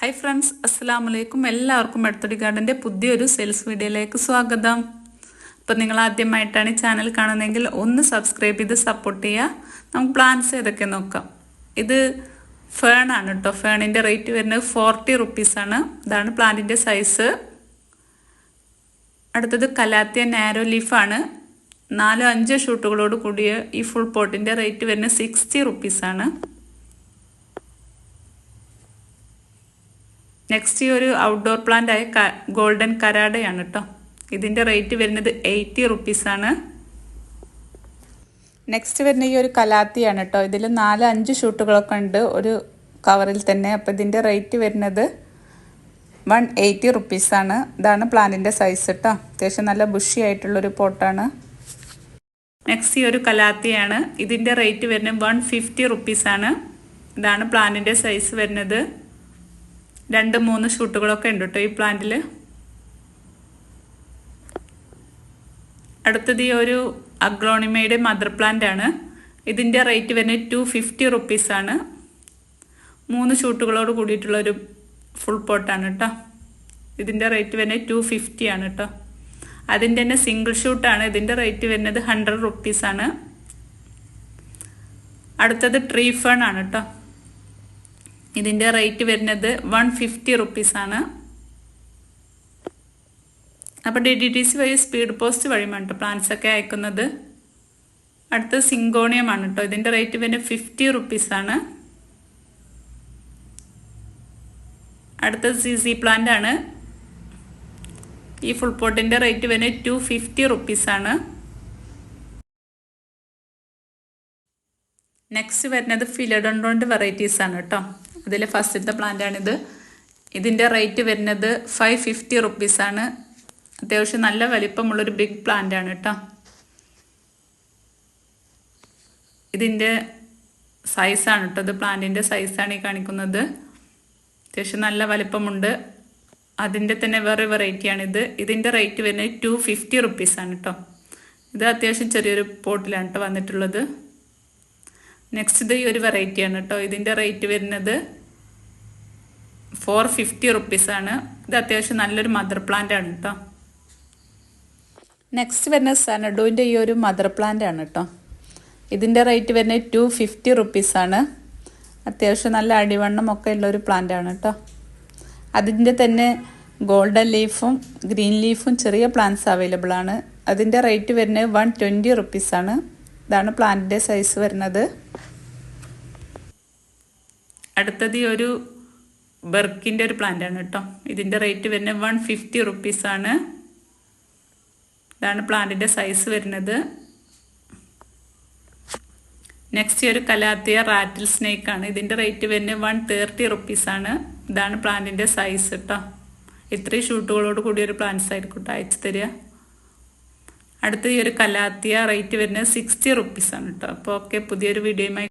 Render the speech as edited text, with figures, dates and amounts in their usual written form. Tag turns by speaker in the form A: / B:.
A: Hi friends, അസ്സലാമു അലൈക്കും. എല്ലാവർക്കും അടുത്തൊടി ഗാർഡൻ്റെ പുതിയൊരു സെയിൽസ് വീഡിയോയിലേക്ക് സ്വാഗതം. അപ്പോൾ നിങ്ങൾ ആദ്യമായിട്ടാണ് ഈ ചാനൽ കാണുന്നതെങ്കിൽ ഒന്ന് സബ്സ്ക്രൈബ് ചെയ്ത് സപ്പോർട്ട് ചെയ്യുക. നമുക്ക് പ്ലാന്റ്സ് ഏതൊക്കെ നോക്കാം. ഇത് ഫേൺ ആണ് കേട്ടോ. ഫേണിൻ്റെ റേറ്റ് വരുന്നത് 40 റുപ്പീസാണ്. ഇതാണ് പ്ലാന്റിൻ്റെ സൈസ്. അടുത്തത് കലാത്തിയ നാരോ ലീഫാണ്. 4-5 ഷൂട്ടുകളോട് കൂടിയ ഈ ഫുൾ പോട്ടിൻ്റെ റേറ്റ് വരുന്നത് 60 റുപ്പീസാണ്. നെക്സ്റ്റ് ഈ ഒരു ഔട്ട്ഡോർ പ്ലാന്റ് ആയ ഗോൾഡൻ കരാഡയാണ് കേട്ടോ. ഇതിൻ്റെ റേറ്റ് വരുന്നത് 80 റുപ്പീസാണ്. നെക്സ്റ്റ് വരുന്ന ഈ ഒരു കലാത്തിയാണ് കേട്ടോ. ഇതിൽ 4-5 ഷൂട്ടുകളൊക്കെ ഉണ്ട് ഒരു കവറിൽ തന്നെ. അപ്പോൾ ഇതിൻ്റെ റേറ്റ് വരുന്നത് 180 റുപ്പീസാണ്. ഇതാണ് പ്ലാന്റിൻ്റെ സൈസ് കേട്ടോ. അത്യാവശ്യം നല്ല ബുഷി ആയിട്ടുള്ളൊരു പോട്ടാണ്. നെക്സ്റ്റ് ഈ ഒരു കലാത്തിയാണ്. ഇതിൻ്റെ റേറ്റ് വരുന്നത് 150 റുപ്പീസാണ്. ഇതാണ് പ്ലാന്റിൻ്റെ സൈസ് വരുന്നത്. 2-3 ഷൂട്ടുകളൊക്കെ ഉണ്ട് കേട്ടോ ഈ പ്ലാന്റിൽ. അടുത്തത് ഈ ഒരു അഗ്ലോണിമയുടെ മദർ പ്ലാന്റ് ആണ്. ഇതിൻ്റെ റേറ്റ് വരുന്നത് 250 റുപ്പീസാണ്. 3 ഷൂട്ടുകളോട് കൂടിയിട്ടുള്ളൊരു ഫുൾ പോട്ടാണ് കേട്ടോ. ഇതിൻ്റെ റേറ്റ് വരുന്നത് 250 ആണ് കേട്ടോ. അതിൻ്റെ തന്നെ സിംഗിൾ ഷൂട്ടാണ്. ഇതിൻ്റെ റേറ്റ് വരുന്നത് 100 റുപ്പീസാണ്. അടുത്തത് ട്രീ ഫേൺ ആണ് കേട്ടോ. ഇതിൻ്റെ റേറ്റ് വരുന്നത് 150 റുപ്പീസാണ്. അപ്പോൾ DTDC വഴി സ്പീഡ് പോസ്റ്റ് വഴിയാണ് കേട്ടോ പ്ലാന്റ്സ് ഒക്കെ അയക്കുന്നത്. അടുത്തത് സിങ്കോണിയം ആണ് കേട്ടോ. ഇതിൻ്റെ റേറ്റ് വരുന്നത് 50 റുപ്പീസാണ്. അടുത്തത് CC പ്ലാന്റ് ആണ്. ഈ ഫുൾ പോട്ടിൻ്റെ റേറ്റ് വരുന്നത് 250 റുപ്പീസാണ്. നെക്സ്റ്റ് വരുന്നത് ഫിലഡോണ്ടോൻ്റെ വെറൈറ്റീസ് ആണ് കേട്ടോ. അതിൽ ഫസ്റ്റത്തെ പ്ലാന്റാണിത്. ഇതിൻ്റെ റേറ്റ് വരുന്നത് 550 റുപ്പീസാണ്. അത്യാവശ്യം നല്ല വലിപ്പമുള്ളൊരു ബിഗ് പ്ലാന്റാണ് കേട്ടോ. ഇതിൻ്റെ സൈസാണ് കേട്ടോ. ഇത് പ്ലാന്റിൻ്റെ സൈസാണ് ഈ കാണിക്കുന്നത്. അത്യാവശ്യം നല്ല വലിപ്പമുണ്ട്. അതിൻ്റെ തന്നെ വേറെ വെറൈറ്റിയാണിത്. ഇതിൻ്റെ റേറ്റ് വരുന്നത് 250 റുപ്പീസാണ് കേട്ടോ. ഇത് അത്യാവശ്യം ചെറിയൊരു പോട്ടിലാണ് കേട്ടോ വന്നിട്ടുള്ളത്. നെക്സ്റ്റ് ഇത് ഈ ഒരു വെറൈറ്റിയാണ് കേട്ടോ. ഇതിൻ്റെ റേറ്റ് വരുന്നത് 450 റുപ്പീസാണ്. ഇത് അത്യാവശ്യം നല്ലൊരു മദർ പ്ലാന്റ് ആണ് കേട്ടോ. നെക്സ്റ്റ് വരുന്നത് സനഡോൻ്റെ ഈ ഒരു മദർ പ്ലാന്റ് ആണ് കേട്ടോ. ഇതിൻ്റെ റേറ്റ് വരുന്നത് 250 റുപ്പീസാണ്. അത്യാവശ്യം നല്ല അടിവണ്ണം ഒക്കെ ഉള്ളൊരു പ്ലാന്റ് ആണ് കേട്ടോ. അതിൻ്റെ തന്നെ ഗോൾഡൻ ലീഫും ഗ്രീൻ ലീഫും ചെറിയ പ്ലാന്റ്സ് അവൈലബിൾ ആണ്. അതിൻ്റെ റേറ്റ് വരുന്നത് 120 റുപ്പീസാണ്. ഇതാണ് പ്ലാന്റിൻ്റെ സൈസ് വരുന്നത്. അടുത്തത് ഈ ഒരു ബെർക്കിൻ്റെ ഒരു പ്ലാന്റ് ആണ് കേട്ടോ. ഇതിൻ്റെ റേറ്റ് വരുന്നത് 150 റുപ്പീസാണ്. ഇതാണ് പ്ലാന്റിൻ്റെ സൈസ് വരുന്നത്. നെക്സ്റ്റ് ഈ ഒരു കലാത്തിയ റാറ്റിൽ സ്നേക്ക് ആണ്. ഇതിൻ്റെ റേറ്റ് വരുന്നത് 130 റുപ്പീസാണ്. ഇതാണ് പ്ലാന്റിൻ്റെ സൈസ് കേട്ടോ. ഇത്രയും ഷൂട്ടുകളോട് കൂടിയൊരു പ്ലാന്റ്സ് ആയിരിക്കും കേട്ടോ അയച്ചു തരിക. അടുത്ത ഈ ഒരു കലാത്തിയ റേറ്റ് വരുന്നത് 60 റുപ്പീസാണ് കേട്ടോ. അപ്പോൾ ഓക്കെ, പുതിയൊരു വീഡിയോയുമായി